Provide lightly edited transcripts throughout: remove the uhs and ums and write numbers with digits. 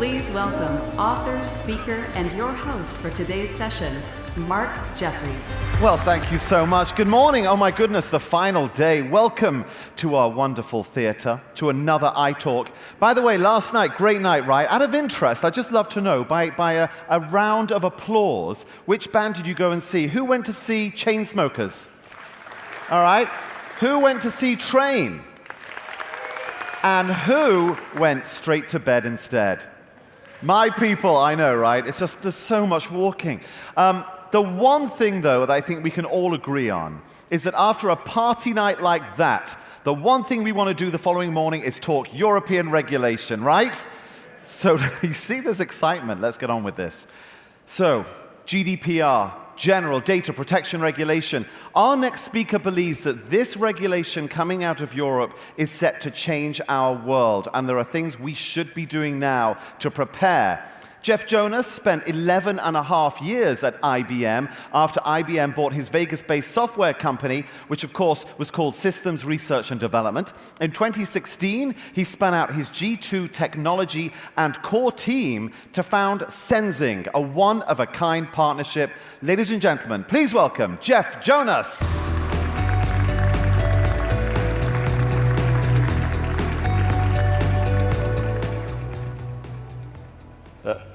Please welcome author, speaker, and your host for today's session, Mark Jeffries. Well, thank you so much. Good morning. Oh my goodness, the final day. Welcome to our wonderful theater, to another iTalk. By the way, last night, great night, right? Out of interest, I'd just love to know, by a round of applause, which band did you go and see? Who went to see Chainsmokers? All right. Who went to see Train? And who went straight to bed instead? My people, I know, right? It's just, there's so much walking. The one thing, though, that I think we can all agree on is that after a party night like that, the one thing we want to do the following morning is talk European regulation, right? So you see this excitement. Let's get on with this. So, GDPR, General Data Protection Regulation. Our next speaker believes that this regulation coming out of Europe is set to change our world, and there are things we should be doing now to prepare. Jeff Jonas spent 11 and a half years at IBM after IBM bought his Vegas-based software company, which of course was called Systems Research and Development. In 2016, he spun out his G2 technology and core team to found Senzing, a one-of-a-kind partnership. Ladies and gentlemen, please welcome Jeff Jonas.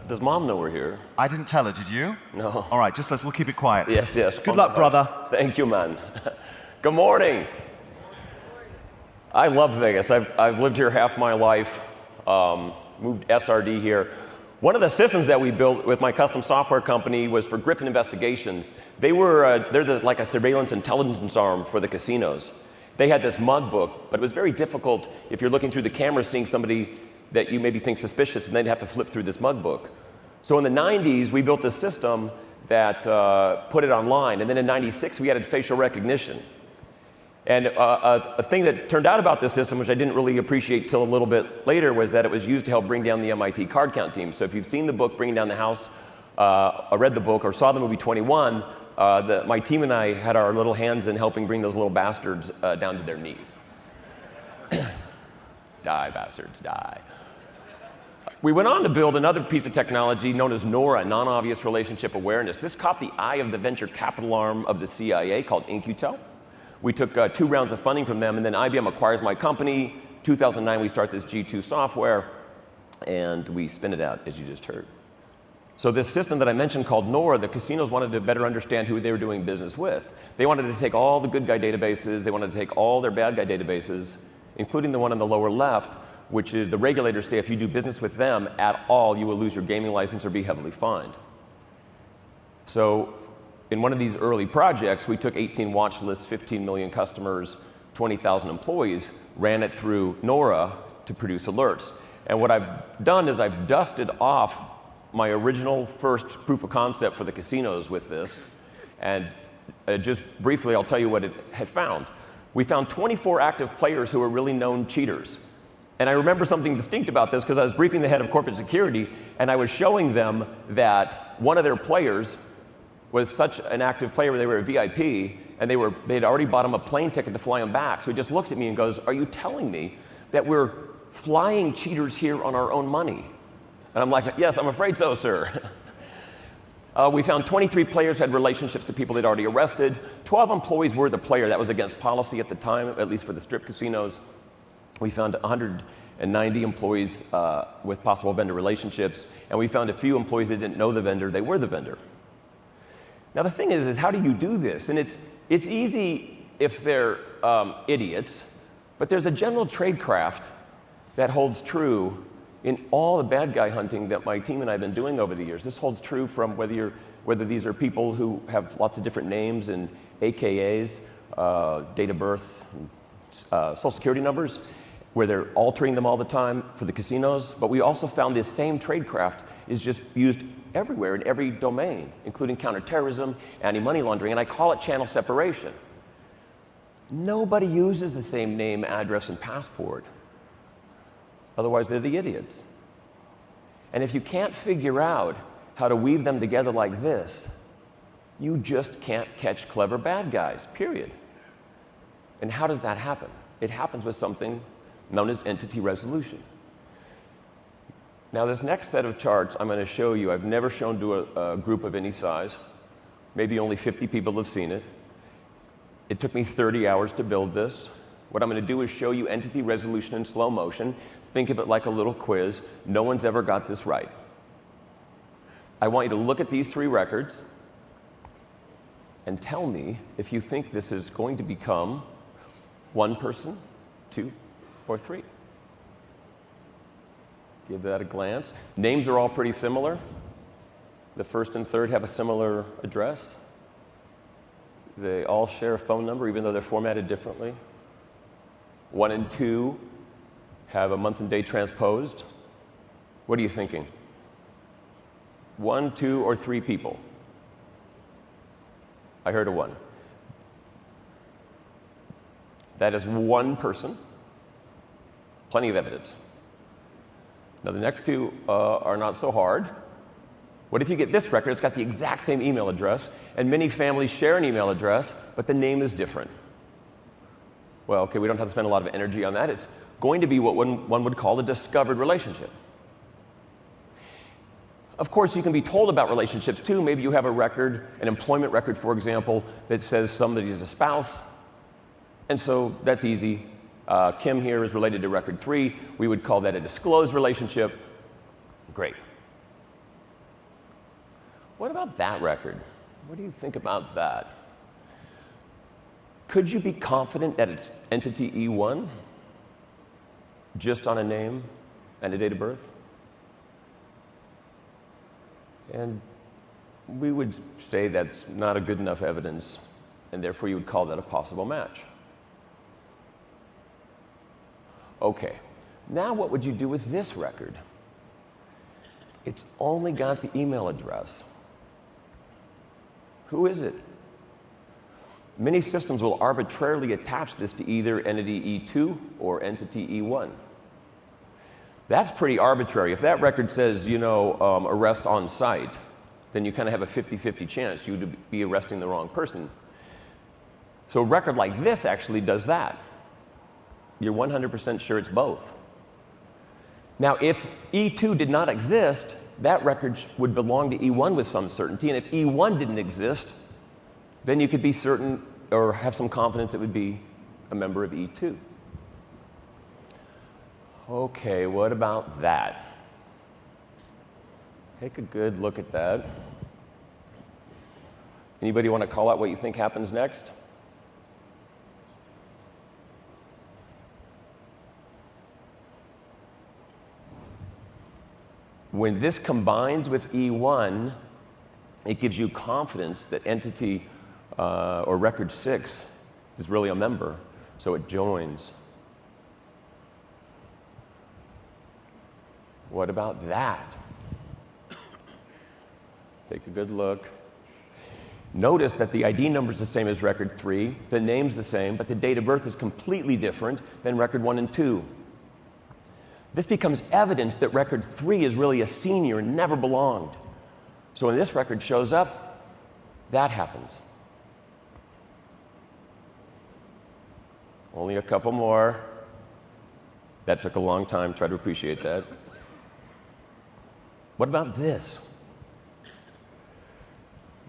Does Mom know we're here? I didn't tell her, did you? No. All right, we'll keep it quiet. Yes. Good luck, brother. Thank you, man. Good morning. I love Vegas. I've lived here half my life, moved SRD here. One of the systems that we built with my custom software company was for Griffin Investigations. They're like a surveillance intelligence arm for the casinos. They had this mug book, but it was very difficult if you're looking through the camera seeing somebody that you maybe think suspicious, and they'd have to flip through this mug book. So in the 90s, we built this system that put it online, and then in 96, we added facial recognition. And a thing that turned out about this system, which I didn't really appreciate till a little bit later, was that it was used to help bring down the MIT card count team. So if you've seen the book, Bringing Down the House, or read the book, or saw the movie 21, my team and I had our little hands in helping bring those little bastards down to their knees. Die, bastards, die. We went on to build another piece of technology known as NORA, non-obvious relationship awareness. This caught the eye of the venture capital arm of the CIA called Immutable. We took 2 rounds of funding from them, and then IBM acquires my company. 2009, we start this G2 software, and we spin it out, as you just heard. So this system that I mentioned called NORA, the casinos wanted to better understand who they were doing business with. They wanted to take all the good guy databases, they wanted to take all their bad guy databases, including the one on the lower left, which is the regulators say if you do business with them at all, you will lose your gaming license or be heavily fined. So in one of these early projects, we took 18 watch lists, 15 million customers, 20,000 employees, ran it through NORA to produce alerts. And what I've done is I've dusted off my original first proof of concept for the casinos with this. And just briefly, I'll tell you what it had found. We found 24 active players who were really known cheaters. And I remember something distinct about this because I was briefing the head of corporate security, and I was showing them that one of their players was such an active player, they were a VIP, and they'd already bought him a plane ticket to fly him back. So he just looks at me and goes, "Are you telling me that we're flying cheaters here on our own money?" And I'm like, "Yes, I'm afraid so, sir." We found 23 players had relationships to people they'd already arrested. 12 employees were the player. That was against policy at the time, at least for the strip casinos. We found 190 employees with possible vendor relationships, and we found a few employees that didn't know the vendor, they were the vendor. Now the thing is how do you do this? And it's easy if they're idiots, but there's a general tradecraft that holds true in all the bad guy hunting that my team and I have been doing over the years. This holds true from whether these are people who have lots of different names and AKAs, date of births, social security numbers, where they're altering them all the time for the casinos. But we also found this same tradecraft is just used everywhere in every domain, including counterterrorism, anti-money laundering, and I call it channel separation. Nobody uses the same name, address, and passport. Otherwise, they're the idiots. And if you can't figure out how to weave them together like this, you just can't catch clever bad guys, period. And how does that happen? It happens with something known as entity resolution. Now, this next set of charts I'm going to show you, I've never shown to a group of any size. Maybe only 50 people have seen it. It took me 30 hours to build this. What I'm going to do is show you entity resolution in slow motion. Think of it like a little quiz. No one's ever got this right. I want you to look at these 3 records and tell me if you think this is going to become 1 person, 2, or 3. Give that a glance. Names are all pretty similar. The first and third have a similar address. They all share a phone number, even though they're formatted differently. 1 and 2 have a month and day transposed. What are you thinking? 1, 2, or 3 people? I heard a 1. That is 1 person. Plenty of evidence. Now, the next 2 are not so hard. What if you get this record? It's got the exact same email address, and many families share an email address, but the name is different. Well, okay, we don't have to spend a lot of energy on that. It's going to be what one would call a discovered relationship. Of course, you can be told about relationships too. Maybe you have a record, an employment record, for example, that says somebody is a spouse, and so that's easy. Kim here is related to record 3. We would call that a disclosed relationship. Great. What about that record? What do you think about that? Could you be confident that it's entity E1 just on a name and a date of birth? And we would say that's not a good enough evidence, and therefore you would call that a possible match. Okay, now what would you do with this record? It's only got the email address. Who is it? Many systems will arbitrarily attach this to either entity E2 or entity E1. That's pretty arbitrary. If that record says, arrest on site, then you kind of have a 50-50 chance you'd be arresting the wrong person. So a record like this actually does that. You're 100% sure it's both. Now, if E2 did not exist, that record would belong to E1 with some certainty, and if E1 didn't exist, then you could be certain or have some confidence it would be a member of E2. Okay, what about that? Take a good look at that. Anybody want to call out what you think happens next? When this combines with E1, it gives you confidence that entity or record 6 is really a member, so it joins. What about that? Take a good look. Notice that the ID number is the same as record 3, the name's the same, but the date of birth is completely different than record 1 and 2. This becomes evidence that record 3 is really a senior and never belonged. So when this record shows up, that happens. Only a couple more. That took a long time. Try to appreciate that. What about this?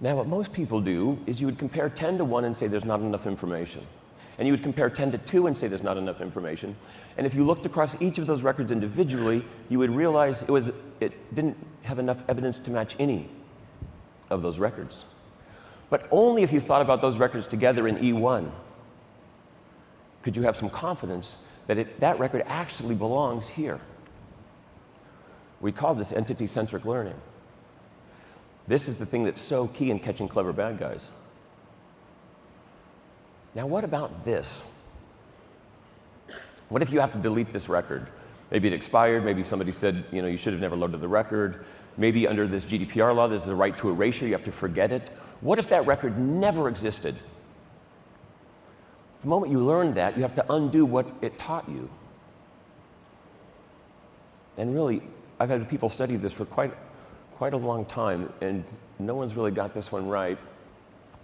Now, what most people do is you would compare 10 to 1 and say there's not enough information. And you would compare 10 to 2 and say there's not enough information. And if you looked across each of those records individually, you would realize it didn't have enough evidence to match any of those records. But only if you thought about those records together in E1 could you have some confidence that that record actually belongs here. We call this entity-centric learning. This is the thing that's so key in catching clever bad guys. Now, what about this? What if you have to delete this record? Maybe it expired, maybe somebody said, you should have never loaded the record. Maybe under this GDPR law, there's a right to erasure, you have to forget it. What if that record never existed? The moment you learn that, you have to undo what it taught you. And really, I've had people study this for quite a long time, and no one's really got this one right.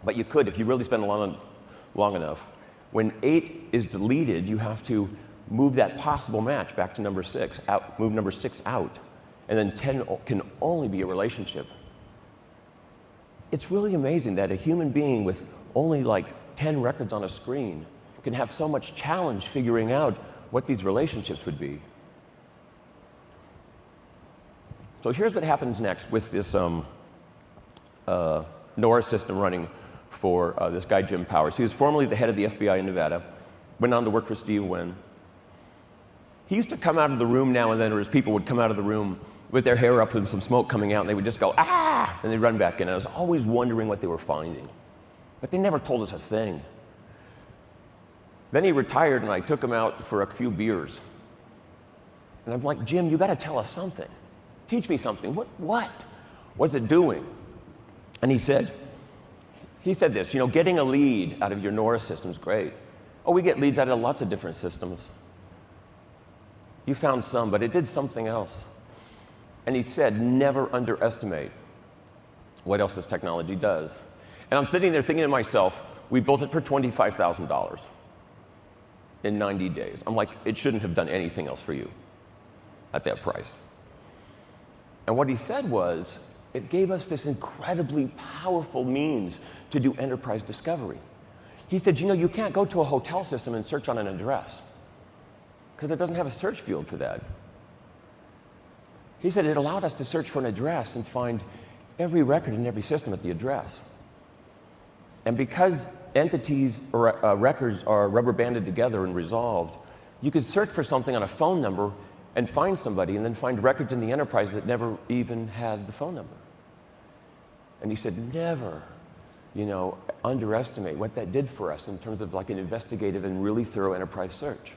But you could, if you really spend long enough. When 8 is deleted, you have to move that possible match back to number 6, move number 6 out. and then 10 can only be a relationship. It's really amazing that a human being with only like 10 records on a screen can have so much challenge figuring out what these relationships would be. So here's what happens next with this NORA system running for this guy, Jim Powers. He was formerly the head of the FBI in Nevada, went on to work for Steve Wynn. He used to come out of the room now and then, or his people would come out of the room with their hair up and some smoke coming out, and they would just go, ah, and they'd run back in. And I was always wondering what they were finding. But they never told us a thing. Then he retired, and I took him out for a few beers. And I'm like, Jim, you got to tell us something. Teach me something. What was it doing? And he said this, you know, getting a lead out of your NORA system is great. Oh, we get leads out of lots of different systems. You found some, but it did something else. And he said, never underestimate what else this technology does. And I'm sitting there thinking to myself, we built it for $25,000 in 90 days. I'm like, it shouldn't have done anything else for you at that price. And what he said was, it gave us this incredibly powerful means to do enterprise discovery. He said, you know, you can't go to a hotel system and search on an address because it doesn't have a search field for that. He said it allowed us to search for an address and find every record in every system at the address. And because entities or records are rubber banded together and resolved, you could search for something on a phone number and find somebody, and then find records in the enterprise that never even had the phone number. And he said, never, you know, underestimate what that did for us in terms of like an investigative and really thorough enterprise search.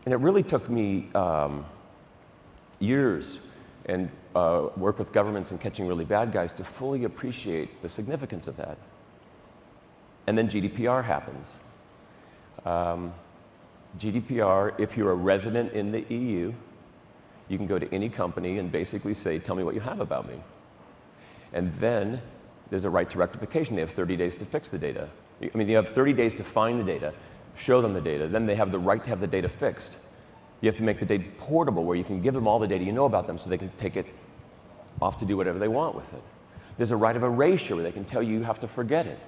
And it really took me years and work with governments and catching really bad guys to fully appreciate the significance of that. And then GDPR happens. GDPR, if you're a resident in the EU, you can go to any company and basically say, tell me what you have about me. And then there's a right to rectification. They have 30 days to fix the data. I mean, you have 30 days to find the data, show them the data, then they have the right to have the data fixed. You have to make the data portable where you can give them all the data you know about them so they can take it off to do whatever they want with it. There's a right of erasure where they can tell you you have to forget it.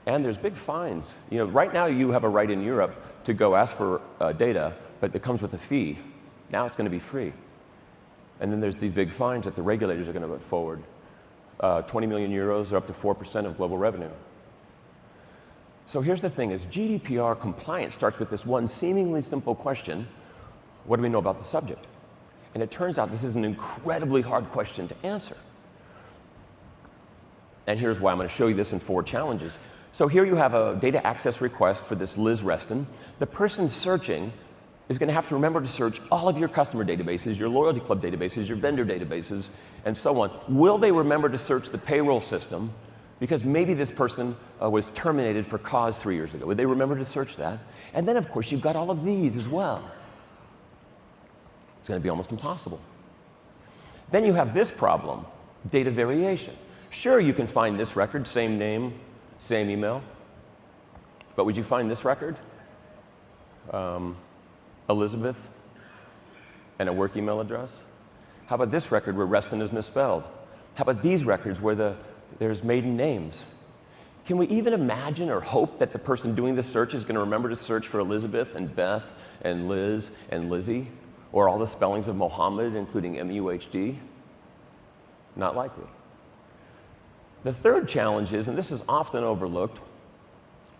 And there's big fines. You know, right now you have a right in Europe to go ask for data, but it comes with a fee. Now it's going to be free. And then there's these big fines that the regulators are going to put forward. 20 million euros or up to 4% of global revenue. So here's the thing, is GDPR compliance starts with this one seemingly simple question, what do we know about the subject? And it turns out this is an incredibly hard question to answer. And here's why. I'm going to show you this in 4 challenges. So here you have a data access request for this Liz Reston. The person searching is going to have to remember to search all of your customer databases, your loyalty club databases, your vendor databases, and so on. Will they remember to search the payroll system? Because maybe this person was terminated for cause 3 years ago. Would they remember to search that? And then, of course, you've got all of these as well. It's going to be almost impossible. Then you have this problem, data variation. Sure, you can find this record, same name, same email. But would you find this record? Elizabeth and a work email address? How about this record where Reston is misspelled? How about these records where there's maiden names? Can we even imagine or hope that the person doing this search is going to remember to search for Elizabeth and Beth and Liz and Lizzie, or all the spellings of Mohammed, including M-U-H-D? Not likely. The third challenge is, and this is often overlooked,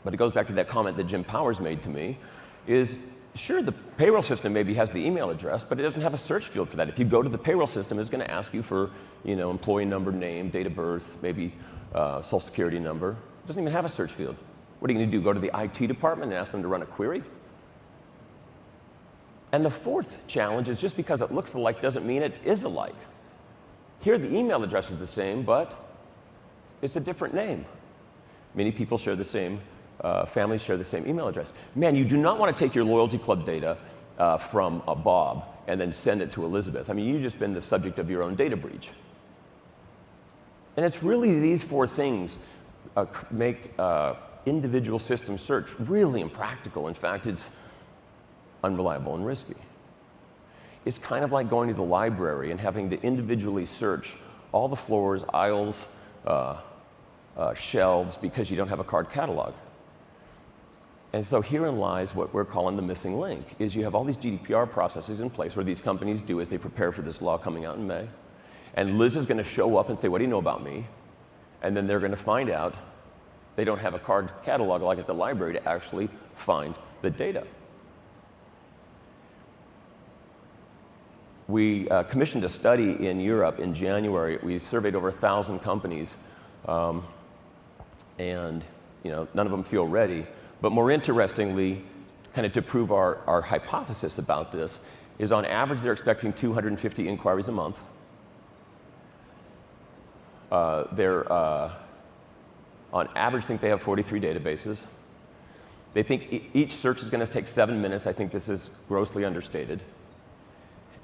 but it goes back to that comment that Jim Powers made to me, is sure, the payroll system maybe has the email address, but it doesn't have a search field for that. If you go to the payroll system, it's going to ask you for, you know, employee number, name, date of birth, maybe social security number. It doesn't even have a search field. What are you going to do, go to the IT department and ask them to run a query? And the fourth challenge is just because it looks alike doesn't mean it is alike. Here, the email address is the same, but it's a different name. Many people share the same, families share the same email address. Man, you do not want to take your loyalty club data from Bob and then send it to Elizabeth. I mean, you've just been the subject of your own data breach. And it's really these 4 things make individual system search really impractical. In fact, it's unreliable and risky. is kind of like going to the library and having to individually search all the floors, aisles, shelves, because you don't have a card catalog. And so herein lies what we're calling the missing link, is you have all these GDPR processes in place where these companies do as they prepare for this law coming out in May. And Liz is going to show up and say, what do you know about me? And then they're going to find out they don't have a card catalog like at the library to actually find the data. We commissioned a study in Europe in January. We surveyed over 1,000 companies, and none of them feel ready. But more interestingly, kind of to prove our hypothesis about this, is on average they're expecting 250 inquiries a month. They're on average think they have 43 databases. They think each search is going to take 7 minutes. I think this is grossly understated.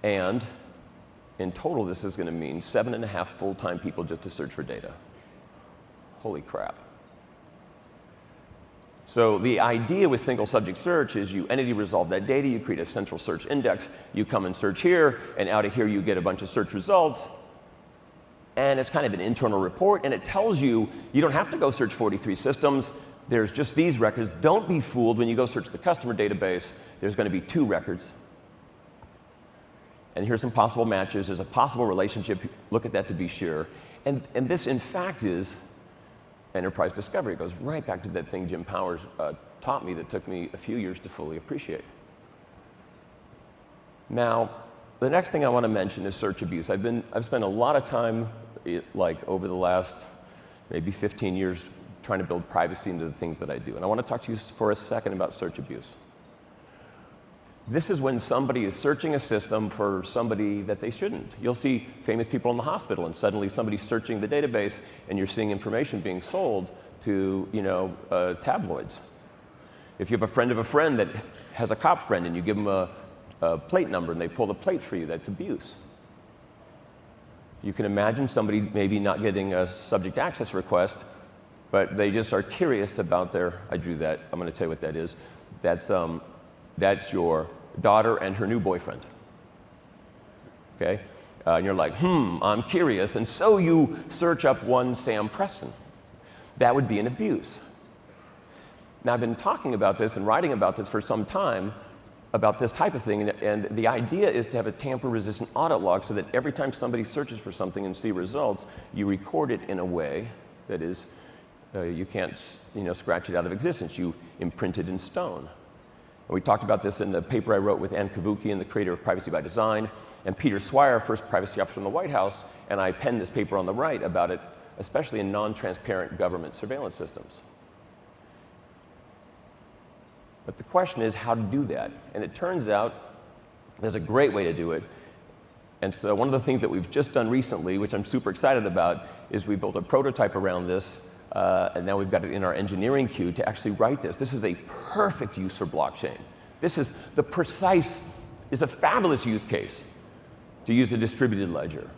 And in total, this is going to mean 7.5 full-time people just to search for data. Holy crap. So the idea with single subject search is you entity resolve that data, you create a central search index, you come and search here, and out of here you get a bunch of search results. And it's kind of an internal report, and it tells you you don't have to go search 43 systems. There's just these records. Don't be fooled when you go search the customer database. There's going to be 2 records. And here's some possible matches. There's a possible relationship. Look at that to be sure. And this, in fact, is enterprise discovery. It goes right back to that thing Jim Powers taught me that took me a few years to fully appreciate. Now, the next thing I want to mention is search abuse. I've spent a lot of time, over the last maybe 15 years, trying to build privacy into the things that I do. And I want to talk to you for a second about search abuse. This is when somebody is searching a system for somebody that they shouldn't. You'll see famous people in the hospital, and suddenly somebody's searching the database, and you're seeing information being sold to, tabloids. If you have a friend of a friend that has a cop friend, and you give them a plate number, and they pull the plate for you, that's abuse. You can imagine somebody maybe not getting a subject access request, but they just are curious about I drew that. I'm going to tell you what that is. That's your daughter and her new boyfriend, okay? And you're like, I'm curious, and so you search up one Sam Preston. That would be an abuse. Now, I've been talking about this and writing about this for some time, about this type of thing, and the idea is to have a tamper-resistant audit log so that every time somebody searches for something and see results, you record it in a way that is, you can't scratch it out of existence. You imprint it in stone. We talked about this in the paper I wrote with Ann Kavukian, the creator of Privacy by Design, and Peter Swire, first privacy officer in the White House, and I penned this paper on the right about it, especially in non-transparent government surveillance systems. But the question is how to do that. And it turns out there's a great way to do it. And so one of the things that we've just done recently, which I'm super excited about, is we built a prototype around this. And now we've got it in our engineering queue to actually write this. This is a perfect use for blockchain. This is a fabulous use case to use a distributed ledger.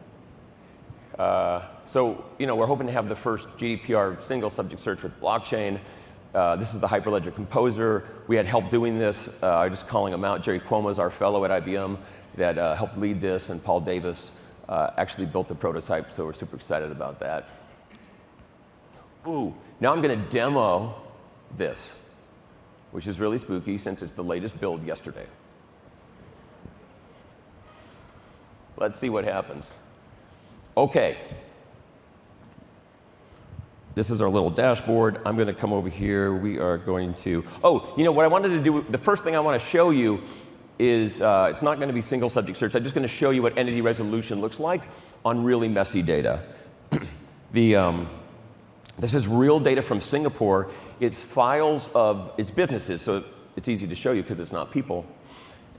So, we're hoping to have the first GDPR single subject search with blockchain. This is the Hyperledger Composer. We had help doing this. I'm just calling them out. Jerry Cuomo is our fellow at IBM that helped lead this, and Paul Davis actually built the prototype, so we're super excited about that. Ooh, now I'm going to demo this, which is really spooky since it's the latest build yesterday. Let's see what happens. Okay. This is our little dashboard. I'm going to come over here. We are going to, what I wanted to do, the first thing I want to show you is, it's not going to be single subject search. I'm just going to show you what entity resolution looks like on really messy data. This is real data from Singapore. It's files of, it's businesses, so it's easy to show you because it's not people.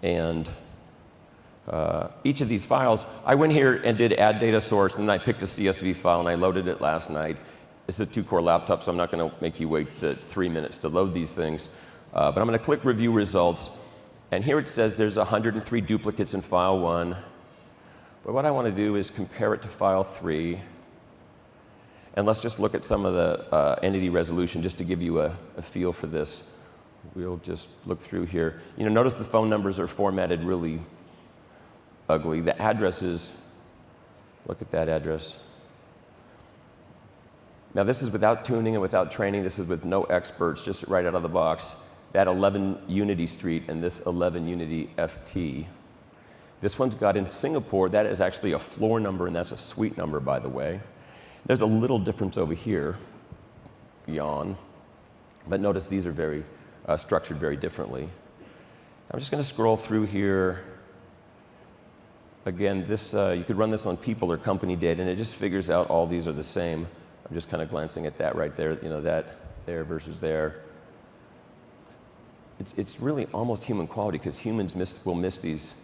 And each of these files, I went here and did add data source, and then I picked a CSV file, and I loaded it last night. It's a 2-core laptop, so I'm not going to make you wait the 3 minutes to load these things. But I'm going to click Review Results, and here it says there's 103 duplicates in file 1. But what I want to do is compare it to file 3. And let's just look at some of the entity resolution just to give you a feel for this. We'll just look through here. Notice the phone numbers are formatted really ugly. The addresses, look at that address. Now this is without tuning and without training. This is with no experts, just right out of the box. That 11 Unity Street and this 11 Unity ST. This one's got in Singapore, that is actually a floor number, and that's a suite number, by the way. There's a little difference over here, yawn. But notice these are very structured very differently. I'm just going to scroll through here. Again, this you could run this on people or company data, and it just figures out all these are the same. I'm just kind of glancing at that right there, you know, that there versus there. It's really almost human quality, because humans will miss these.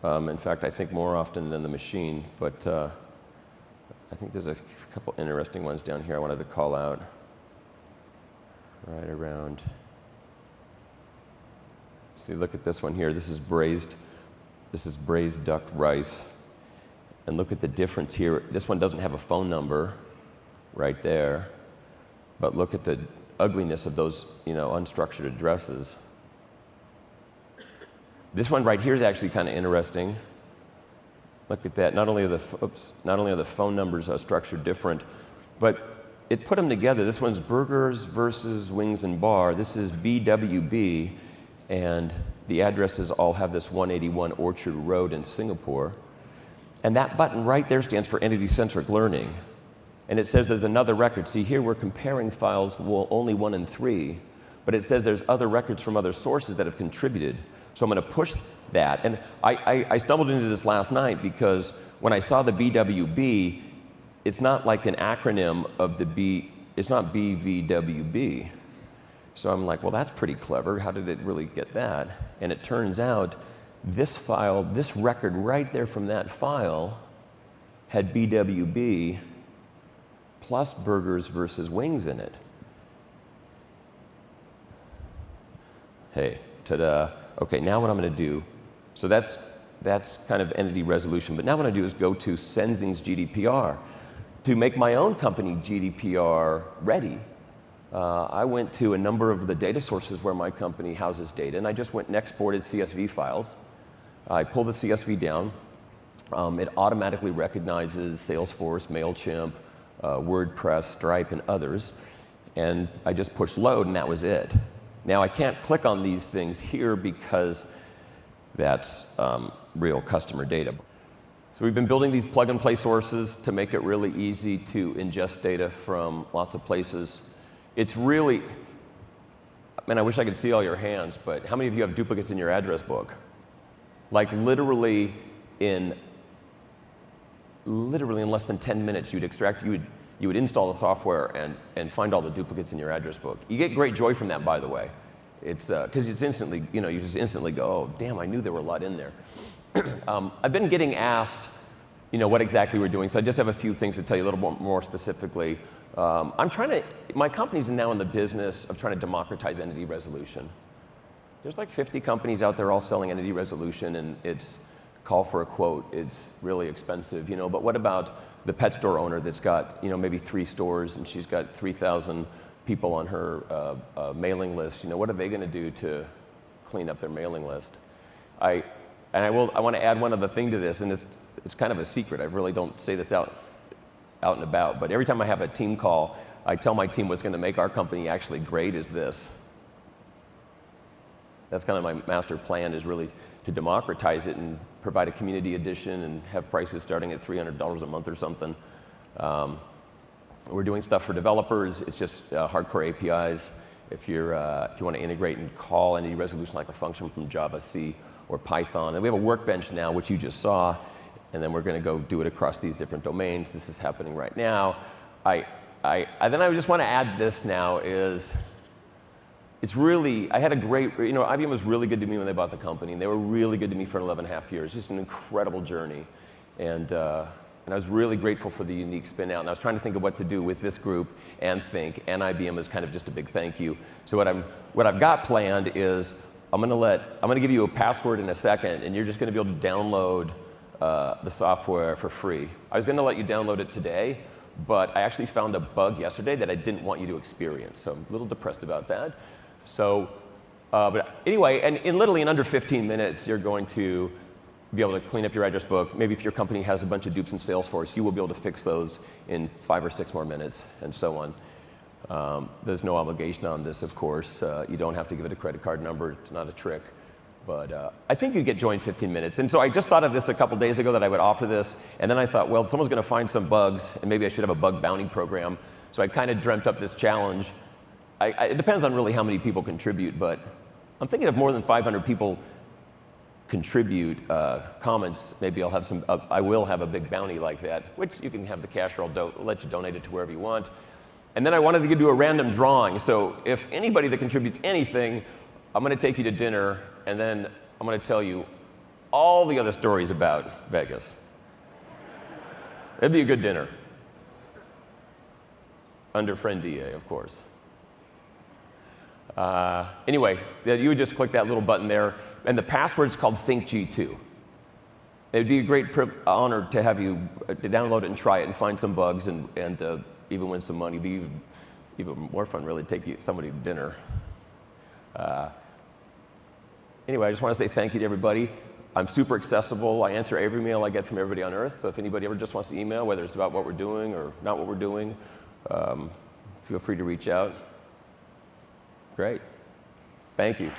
In fact, I think more often than the machine. But I think there's a couple interesting ones down here I wanted to call out. Right around. See, look at this one here. This is braised duck rice. And look at the difference here. This one doesn't have a phone number right there. But look at the ugliness of those, you know, unstructured addresses. This one right here is actually kind of interesting. Look at that. Not only are the phone numbers structured different, but it put them together. This one's burgers versus wings and bar. This is BWB, and the addresses all have this 181 Orchard Road in Singapore. And that button right there stands for entity-centric learning. And it says there's another record. See, here we're comparing files, well, only 1 and 3, but it says there's other records from other sources that have contributed. So I'm going to push that. And I stumbled into this last night because when I saw the BWB, it's not like an acronym of the B, it's not BVWB. So I'm like, well, that's pretty clever. How did it really get that? And it turns out this file, this record right there from that file had BWB plus burgers versus wings in it. Hey, ta-da. Okay, now what I'm going to do, so that's kind of entity resolution, but now what I'm going to do is go to Senzing's GDPR. To make my own company GDPR ready, I went to a number of the data sources where my company houses data, and I just went and exported CSV files. I pull the CSV down. It automatically recognizes Salesforce, MailChimp, WordPress, Stripe, and others, and I just push load, and that was it. Now, I can't click on these things here because that's real customer data. So we've been building these plug-and-play sources to make it really easy to ingest data from lots of places. It's really, man, I wish I could see all your hands, but how many of you have duplicates in your address book? Like literally in less than 10 minutes, you would install the software and find all the duplicates in your address book. You get great joy from that, by the way. It's because it's instantly, you know, you just instantly go, oh, damn, I knew there were a lot in there. I've been getting asked, you know, what exactly we're doing, so I just have a few things to tell you a little more specifically. My company's now in the business of trying to democratize entity resolution. There's like 50 companies out there all selling entity resolution, and it's call for a quote. It's really expensive, you know, but what about the pet store owner that's got, you know, maybe 3 stores and she's got 3,000 people on her mailing list? You know, what are they going to do to clean up their mailing list? I want to add one other thing to this, and it's kind of a secret. I really don't say this out and about, but every time I have a team call, I tell my team what's going to make our company actually great is this. That's kind of my master plan, is really to democratize it and provide a community edition and have prices starting at $300 a month or something. We're doing stuff for developers. It's just hardcore APIs. If you want to integrate and call entity resolution like a function from Java, C, or Python. And we have a workbench now, which you just saw, and then we're going to go do it across these different domains. This is happening right now. Then I just want to add this now is, it's really, I had a great, you know, IBM was really good to me when they bought the company, and they were really good to me for 11.5 years. Just an incredible journey. And I was really grateful for the unique spin out. And I was trying to think of what to do with this group and think, and IBM is kind of just a big thank you. So what I've got planned is I'm going to give you a password in a second, and you're just going to be able to download the software for free. I was going to let you download it today, but I actually found a bug yesterday that I didn't want you to experience. So I'm a little depressed about that. So, but anyway, and literally in under 15 minutes, you're going to be able to clean up your address book. Maybe if your company has a bunch of dupes in Salesforce, you will be able to fix those in 5 or 6 more minutes, and so on. There's no obligation on this, of course. You don't have to give it a credit card number. It's not a trick. But I think you get joined 15 minutes. And so I just thought of this a couple days ago that I would offer this. And then I thought, well, someone's going to find some bugs, and maybe I should have a bug bounty program. So I kind of dreamt up this challenge. It depends on really how many people contribute, but I'm thinking if more than 500 people contribute comments, maybe I'll have I will have a big bounty like that, which you can have the cash roll, let you donate it to wherever you want. And then I wanted to do a random drawing. So if anybody that contributes anything, I'm going to take you to dinner, and then I'm going to tell you all the other stories about Vegas. It'd be a good dinner. Under friend DA, of course. Anyway, you would just click that little button there, and the password's called ThinkG2. It'd be a great honor to have you to download it and try it and find some bugs and even win some money. It'd be even more fun, really, to take somebody to dinner. Anyway, I just want to say thank you to everybody. I'm super accessible. I answer every email I get from everybody on Earth. So if anybody ever just wants to email, whether it's about what we're doing or not what we're doing, feel free to reach out. Great. Thank you.